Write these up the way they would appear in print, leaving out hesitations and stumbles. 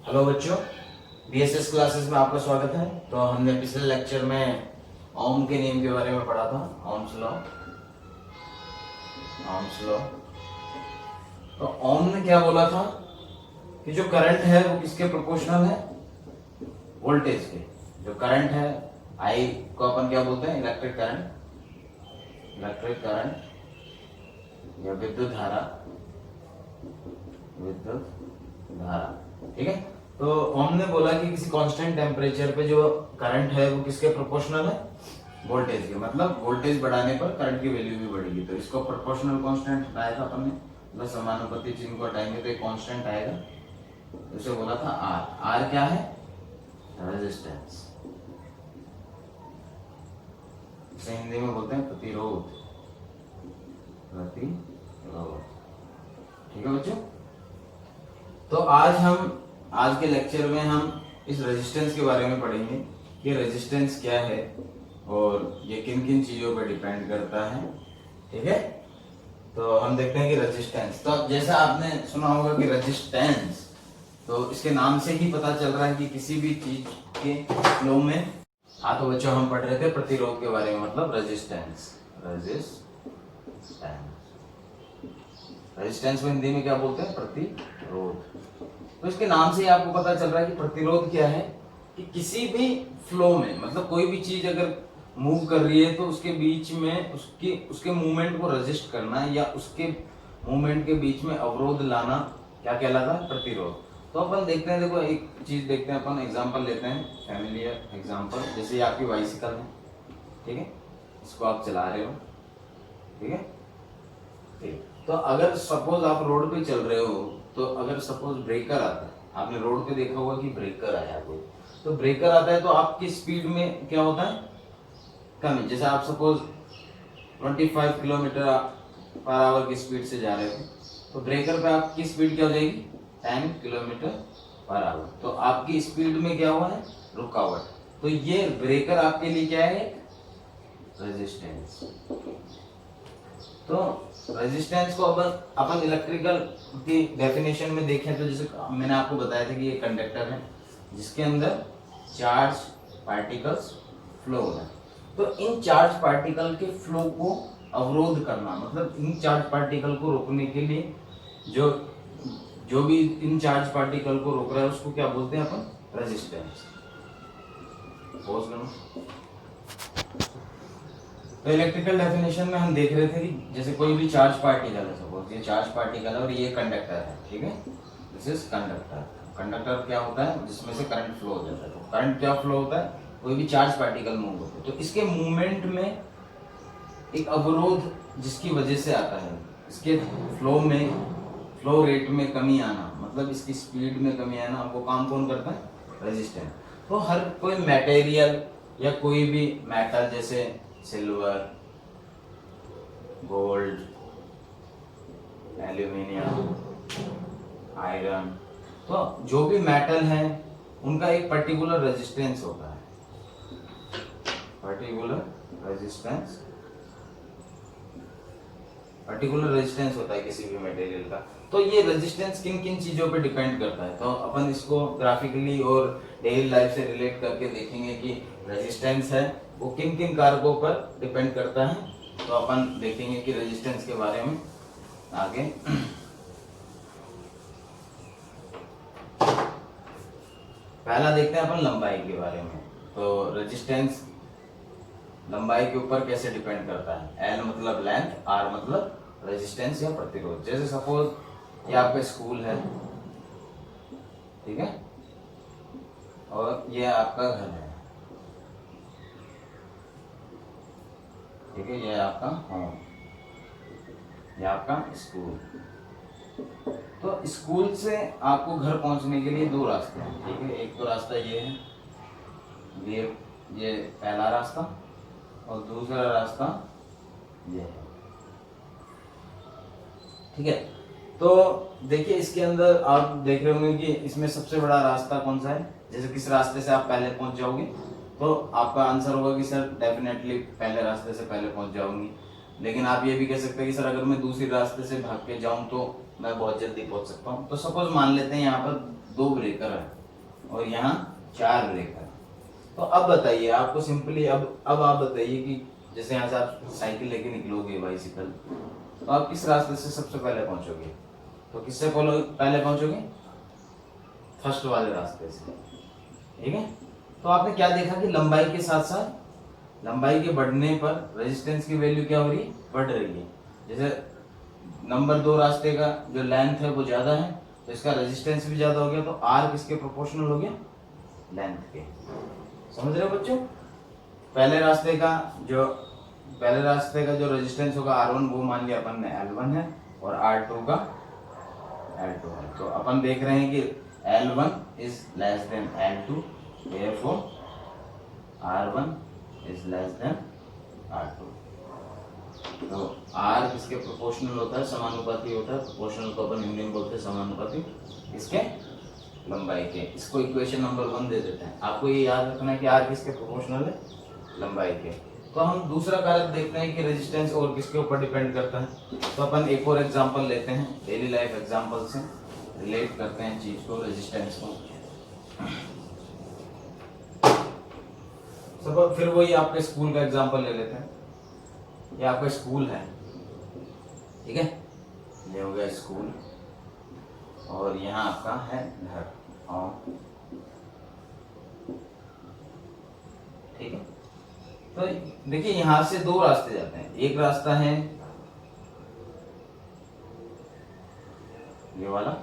Hello बच्चों, BSS classes में आपका स्वागत है। तो हमने पिछले लेक्चर में ओम के नियम के बारे में पढ़ा था। Ohm's law. तो ओम ने क्या बोला था कि जो करंट है वो किसके प्रोपोर्शनल है? वोल्टेज के। जो करंट है आई को अपन क्या बोलते हैं? इलेक्ट्रिक करंट या विद्युत धारा। ठीक है। तो ओम ने बोला कि किसी कांस्टेंट टेम्परेचर पे जो करंट है वो किसके प्रोपोर्शनल है? वोल्टेज के। मतलब वोल्टेज बढ़ाने पर करंट की वैल्यू भी बढ़ेगी। तो इसको प्रोपोर्शनल कांस्टेंट बताया था अपन ने। मतलब समानुपाती चिन्ह को हटाएंगे तो एक कांस्टेंट आएगा, उसे बोला था आर। आर क्या है? रेजिस्टेंस। इसे हिंदी में बोलते हैं प्रतिरोध। ठीक है बच्चों। तो आज के लेक्चर में हम इस रेजिस्टेंस के बारे में पढ़ेंगे कि रेजिस्टेंस क्या है और ये किन किन चीजों पर डिपेंड करता है। ठीक है। तो हम देखते हैं कि रेजिस्टेंस, तो जैसा आपने सुना होगा कि रेजिस्टेंस, तो इसके नाम से ही पता चल रहा है कि किसी भी चीज के फ्लो में। हाँ तो बच्चों हम पढ़ रहे थे प्रतिरोध के बारे में, मतलब रेजिस्टेंस। रेजिस्टेंस को हिंदी में क्या बोलते हैं? प्रतिरोध। तो इसके नाम से ही आपको पता चल रहा है कि प्रतिरोध क्या है कि किसी भी फ्लो में, मतलब कोई भी चीज अगर मूव कर रही है तो उसके बीच में उसके मूवमेंट को रेजिस्ट करना या उसके मूवमेंट के बीच में अवरोध लाना क्या कहलाता है? प्रतिरोध। तो अपन देखते हैं, देखो एक चीज देखते हैं, अपन एग्जांपल लेते हैं, फैमिलियर एग्जांपल। जैसे ये आपकी बाइसिकल है, ठीक है, इसको आप चला रहे हो, ठीक है। ठीक, तो अगर सपोज आप रोड पे चल रहे हो, तो अगर सपोज ब्रेकर आता है, आपने रोड पे देखा होगा कि ब्रेकर आया कोई, तो ब्रेकर आता है तो आपकी स्पीड में क्या होता है? कमी। जैसे आप सपोज 25 किलोमीटर पर आवर की स्पीड से जा रहे हो, तो ब्रेकर पे आपकी स्पीड क्या हो जाएगी? 10 किलोमीटर पर आवर। तो आपकी स्पीड में क्या हुआ है? रुकावट। तो ये ब्रेकर आपके लिए क्या है? रेजिस्टेंस। तो रेजिस्टेंस को अपन इलेक्ट्रिकल की डेफिनेशन में देखें तो जैसे मैंने आपको बताया था कि ये कंडक्टर है जिसके अंदर चार्ज पार्टिकल्स फ्लो हो रहा है। तो इन चार्ज पार्टिकल के फ्लो को अवरोध करना, मतलब इन चार्ज पार्टिकल को रोकने के लिए जो भी इन चार्ज पार्टिकल को रोक रहा है उसको क्या बोलते हैं अपन? रेजिस्टेंस। पॉज करो। तो इलेक्ट्रिकल डेफिनेशन में हम देख रहे थे कि जैसे कोई भी चार्ज पार्टिकल है, सपोज ये चार्ज पार्टिकल है और ये कंडक्टर है, ठीक है, दिस इज कंडक्टर। कंडक्टर क्या होता है? जिसमें से करंट फ्लो हो जाता है। तो करंट क्या फ्लो होता है? कोई भी चार्ज पार्टिकल मूव होते हैं तो इसके मूवमेंट में एक अवरोध जिसकी वजह से आता है, इसके फ्लो रेट में कमी आना, मतलब इसकी स्पीड में कमी आना, वो काम कौन करता है? रेजिस्टेंस। तो हर कोई मटेरियल या कोई भी मेटल, जैसे सिल्वर, गोल्ड, एल्यूमिनियम, आयरन, तो जो भी मेटल है उनका एक पर्टिकुलर रेजिस्टेंस होता है। पर्टिकुलर रेजिस्टेंस होता है किसी भी मटेरियल का। तो ये रेजिस्टेंस किन किन चीजों पे डिपेंड करता है, तो अपन इसको ग्राफिकली और डेली लाइफ से रिलेट करके देखेंगे कि रेजिस्टेंस है वो किन किन कारकों पर डिपेंड करता है। तो अपन देखेंगे कि रेजिस्टेंस के बारे में आगे। पहला देखते हैं अपन लंबाई के बारे में। तो रेजिस्टेंस लंबाई के ऊपर कैसे डिपेंड करता है? एल मतलब लेंथ, आर मतलब रेजिस्टेंस या प्रतिरोध। जैसे सपोज ये आपका स्कूल है, ठीक है, और ये आपका घर है, ठीक है, ये आपका होम, ये आपका स्कूल। तो स्कूल से आपको घर पहुंचने के लिए दो रास्ते हैं, ठीक है। एक तो रास्ता ये है, ये पहला रास्ता, और दूसरा रास्ता ये है, ठीक है। तो देखिए इसके अंदर आप देख रहे होंगे कि इसमें सबसे बड़ा रास्ता कौन सा है। जैसे किस रास्ते से आप पहले पहुंच जाओगे, तो आपका आंसर होगा कि सर डेफिनेटली पहले रास्ते से पहले पहुंच जाऊंगी। लेकिन आप ये भी कह सकते हैं कि सर अगर मैं दूसरे रास्ते से भाग के जाऊं तो मैं बहुत जल्दी पहुंच सकता हूँ। तो सपोज मान लेते हैं यहाँ पर 2 ब्रेकर है और यहाँ 4 ब्रेकर है। तो अब बताइए आपको सिंपली अब आप बताइए कि जैसे यहाँ से आप साइकिल लेके निकलोगे बाइसिकल, तो आप किस रास्ते से सबसे पहले पहुंचोगे? तो किससे पहले पहुंचोगे? फर्स्ट वाले रास्ते से, ठीक है। तो आपने क्या देखा कि लंबाई के साथ साथ लंबाई के बढ़ने पर रेजिस्टेंस की वैल्यू क्या हो रही है? बढ़ रही है। जैसे नंबर 2 रास्ते का जो लेंथ है वो ज्यादा है तो इसका रेजिस्टेंस भी ज्यादा हो गया, तो आर किसके प्रोपोर्शनल हो गया? लेंथ के। समझ रहे हो बच्चों? पहले रास्ते का जो रेजिस्टेंस होगा R1 वो मान लिया अपन ने L1 है और R2 का L2 है। तो अपन देख रहे हैं कि L1 is less than L2, therefore R1 is less than R2। तो R किसके प्रोपोर्शनल होता है? समानुपाती होता है। प्रोपोर्शनल को अपन हिंदी में बोलते हैं समानुपाती, इसके लंबाई के। इसको इक्वेशन नंबर 1 दे देते हैं। आपको ये याद रखना है कि R किसके प्रोपोर्शनल है? लंबाई के। तो हम दूसरा कारक देखते हैं कि रेजिस्टेंस और किसके ऊपर डिपेंड करता है। तो अपन एक और एग्जांपल लेते हैं, डेली लाइफ एग्जांपल से रिलेट करते हैं चीज को, रेजिस्टेंस को। सब फिर वही आपके स्कूल का एग्जांपल ले लेते हैं। ये आपका स्कूल है, ठीक है, ये हो गया स्कूल और यहाँ आपका है घर, ठीक है। तो देखिए यहाँ से 2 रास्ते जाते हैं। एक रास्ता है ये वाला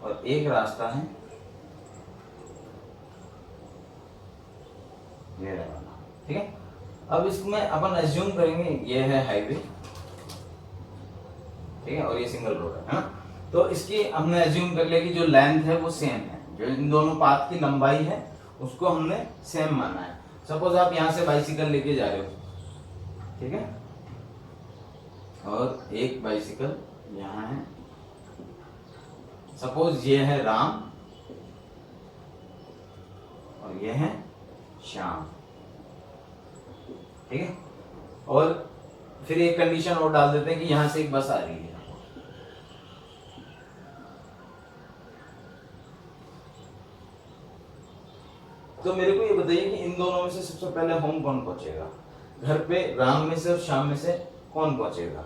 और एक रास्ता है ये वाला, ठीक है। अब इसमें अपन एज्यूम करेंगे ये है हाईवे, ठीक है, और ये सिंगल रोड है ना। तो इसकी हमने एज्यूम कर लिया कि जो लेंथ है वो सेम है, जो इन दोनों पाथ की लंबाई है उसको हमने सेम माना है। सपोज आप यहाँ से बाइसिकल लेके जा रहे हो, ठीक है, और एक बाइसिकल यहाँ है। सपोज ये है राम और ये है श्याम, ठीक है। और फिर एक कंडीशन और डाल देते हैं कि यहां से एक बस आ रही है। तो मेरे को ये बताइए कि इन दोनों में से सबसे पहले होम कौन पहुंचेगा? घर पे राम में से और श्याम में से कौन पहुंचेगा?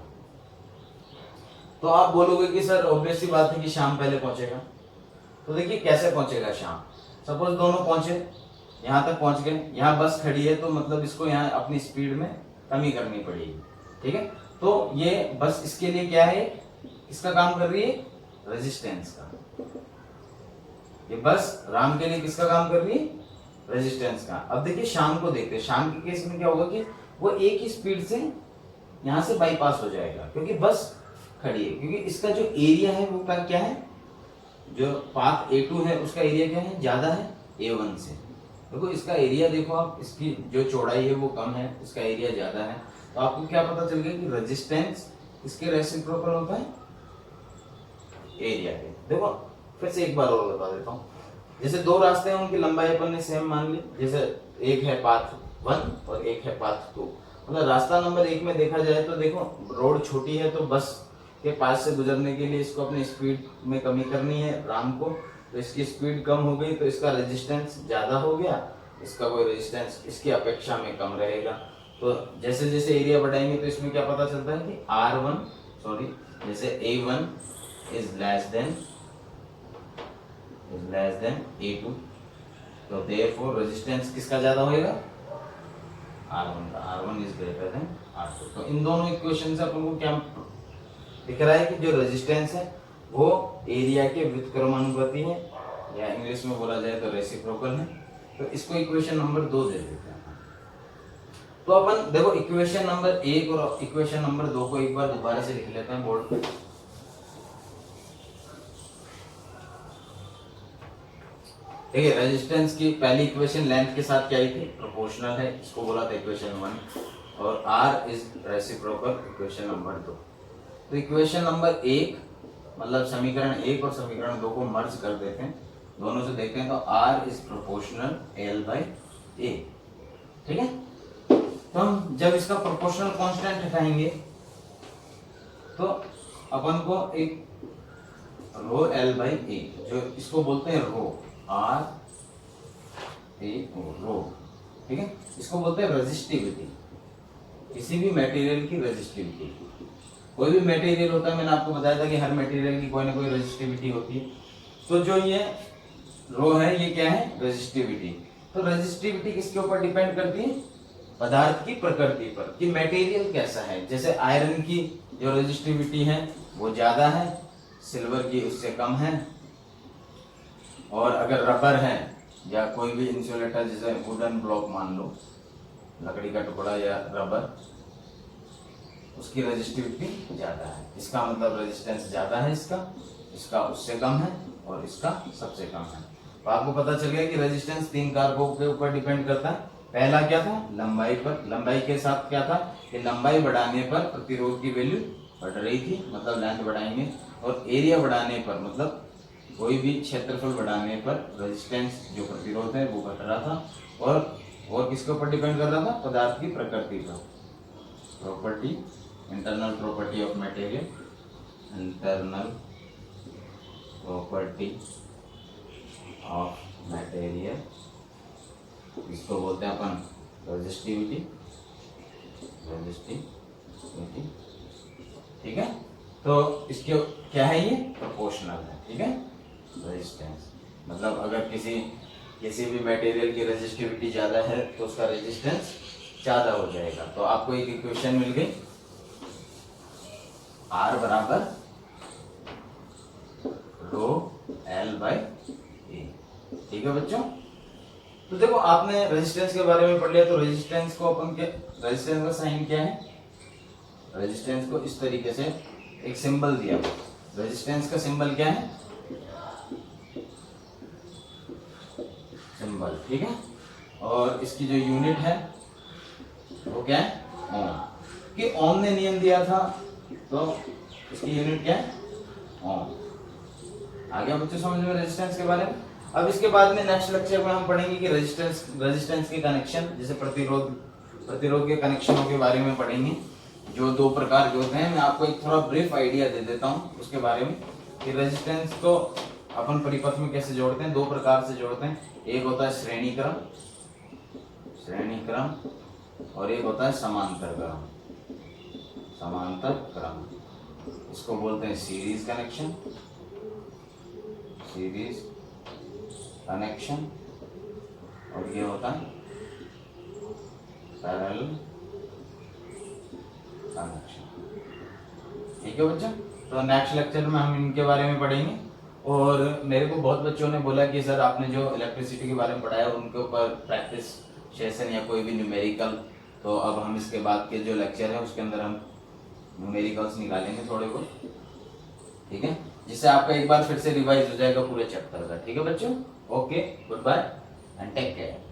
तो आप बोलोगे कि सर ऑब्वियस सी बात है कि श्याम पहले पहुंचेगा। तो देखिए कैसे पहुंचेगा श्याम। सपोज दोनों पहुंचे, यहाँ तक पहुंच गए, यहाँ बस खड़ी है तो मतलब इसको यहाँ अपनी स्पीड में कमी करनी पड़ेगी, ठीक है। तो ये बस इसके लिए क्या है? इसका काम कर रही है रेजिस्टेंस का। ये बस राम के लिए किसका काम कर रही है? रेजिस्टेंस का। अब देखिए शाम को देखते हैं। शाम के केस में क्या होगा कि वो एक ही स्पीड से यहाँ से बाईपास हो जाएगा क्योंकि बस खड़ी है, क्योंकि इसका जो एरिया है वो क्या है? जो पाथ A2 है उसका एरिया क्या है? ज्यादा है A1 से। देखो इसका एरिया देखो आप, इसकी जो चौड़ाई है वो कम है, इसका एरिया ज्यादा है। तो आपको क्या पता चल गया कि रेजिस्टेंस इसके रेसिप्रोकल होता है एरिया के। देखो फिर से एक बार और बता देता हूँ। जैसे 2 रास्ते हैं उनकी लंबाई अपन ने सेम मान ली। जैसे एक है पाथ 1 और एक है पाथ 2। मतलब रास्ता नंबर 1 में देखा जाए तो देखो रोड छोटी है तो बस के पास से गुजरने के लिए इसको अपनी स्पीड में कमी करनी है राम को। तो इसकी स्पीड कम हो गई तो इसका रेजिस्टेंस ज्यादा हो गया, इसका कोई रेजिस्टेंस इसकी अपेक्षा में कम रहेगा। तो जैसे जैसे एरिया बढ़ाएंगे तो इसमें क्या पता चलता है कि जैसे A1 is less than A2, तो देयरफॉर रेजिस्टेंस किसका ज्यादा होएगा? R1 का। R1 is greater than R2। तो इन दोनों इक्वेशन से अपन को क्या दिख रहा है कि जो रेजिस्टेंस है वो एरिया के व्युत्क्रमानुपाती है, या इंग्लिश में बोला जाए तो रेसिप्रोकल है। तो इसको इक्वेशन नंबर 2 दे देते हैं। तो अपन देखो इक्वेशन नंबर 1 और इक्वेशन नंबर 2 को एक बार दोबारा से लिख लेते हैं बोर्ड पे। ठीक है, रेजिस्टेंस की पहली इक्वेशन लेंथ के साथ क्या आई थी? प्रोपोर्शनल है, इसको बोला था इक्वेशन 1। और R is reciprocal, equation number 2। तो इक्वेशन नंबर 1 मतलब समीकरण 1 और समीकरण 2 को मर्ज कर देते हैं, दोनों से देखते हैं। तो R इज प्रोपोर्शनल L/A, ठीक है। तो हम जब इसका प्रोपोर्शनल कांस्टेंट हटाएंगे तो अपन को एक रो एल बाई ए, जो इसको बोलते हैं रो, आर ए रो, ठीक है। इसको बोलते हैं रेजिस्टिविटी, किसी भी मटेरियल की रेजिस्टिविटी। कोई भी मटेरियल होता है, मैंने आपको बताया था कि हर मटेरियल की कोई ना कोई रेजिस्टिविटी होती है। तो जो ये रो है ये क्या है, रेजिस्टिविटी। तो रेजिस्टिविटी किसके ऊपर डिपेंड करती है, पदार्थ की प्रकृति पर, कि मटेरियल कैसा है। जैसे आयरन की जो रेजिस्टिविटी है वो ज्यादा है, सिल्वर की उससे कम है। और अगर रबर है या कोई भी इंसुलेटर, जैसे वुडन ब्लॉक मान लो, लकड़ी का टुकड़ा या रबर, उसकी रेजिस्टिविटी ज्यादा है। इसका मतलब रेजिस्टेंस ज्यादा है इसका उससे कम है, और इसका सबसे कम है। तो आपको पता चल गया कि रेजिस्टेंस 3 कारकों के ऊपर डिपेंड करता है। पहला क्या था, लंबाई पर। लंबाई के साथ क्या था कि लंबाई बढ़ाने पर प्रतिरोध की वैल्यू बढ़ रही थी, मतलब लेंथ बढ़ाएंगे। और एरिया बढ़ाने पर, मतलब कोई भी क्षेत्रफल बढ़ाने पर रेजिस्टेंस जो प्रतिरोध है वो घट रहा था। और किसके ऊपर डिपेंड कर रहा था, पदार्थ की प्रकृति पर। Property, internal property of material, internal property of material, इसको बोलते हैं अपन रेजिस्टिविटी, ठीक है। तो इसके क्या है, ये प्रोपोर्शनल है, ठीक है। रेजिस्टेंस मतलब अगर किसी भी मटेरियल की रेजिस्टिविटी ज्यादा है तो उसका रेजिस्टेंस ज्यादा हो जाएगा। तो आपको एक इक्वेशन मिल गई, R बराबर रो एल बाई ए, ठीक है बच्चों। तो देखो आपने रेजिस्टेंस के बारे में पढ़ लिया। तो रेजिस्टेंस को अपन के, रेजिस्टेंस का साइन क्या है, रेजिस्टेंस को इस तरीके से एक सिंबल दिया। रेजिस्टेंस का सिंबल क्या है, सिंबल, ठीक है। और इसकी जो यूनिट है वो क्या है, ओम। कि ओम ने नियम दिया था, तो इसकी यूनिट क्या है, ओम। आ गया बच्चों समझ में रेजिस्टेंस के बारे में। अब इसके बाद में नेक्स्ट लेक्चर में हम पढ़ेंगे कि रेजिस्टेंस के कनेक्शन, जैसे प्रतिरोध के कनेक्शनों के बारे में पढ़ेंगे, जो 2 प्रकार के होते हैं। मैं आपको एक थोड़ा ब्रीफ आइडिया दे देता हूँ उसके बारे में कि रेजिस्टेंस को अपन परिपथ में कैसे जोड़ते हैं। 2 प्रकार से जोड़ते हैं, एक होता है श्रेणी क्रम, और एक होता है समांतर क्रम। इसको बोलते हैं सीरीज कनेक्शन, और ये होता है पैरेलल कनेक्शन, ठीक है बच्चों। तो नेक्स्ट लेक्चर में हम इनके बारे में पढ़ेंगे। और मेरे को बहुत बच्चों ने बोला कि सर आपने जो इलेक्ट्रिसिटी के बारे में पढ़ाया उनके ऊपर प्रैक्टिस सेशन या कोई भी न्यूमेरिकल, तो अब हम इसके बाद के जो लेक्चर है उसके अंदर हम न्यूमेरिकल्स निकालेंगे थोड़े बहुत, ठीक है, जिससे आपका एक बार फिर से रिवाइज हो जाएगा पूरे चैप्टर का, ठीक है बच्चों। Okay, goodbye and take care.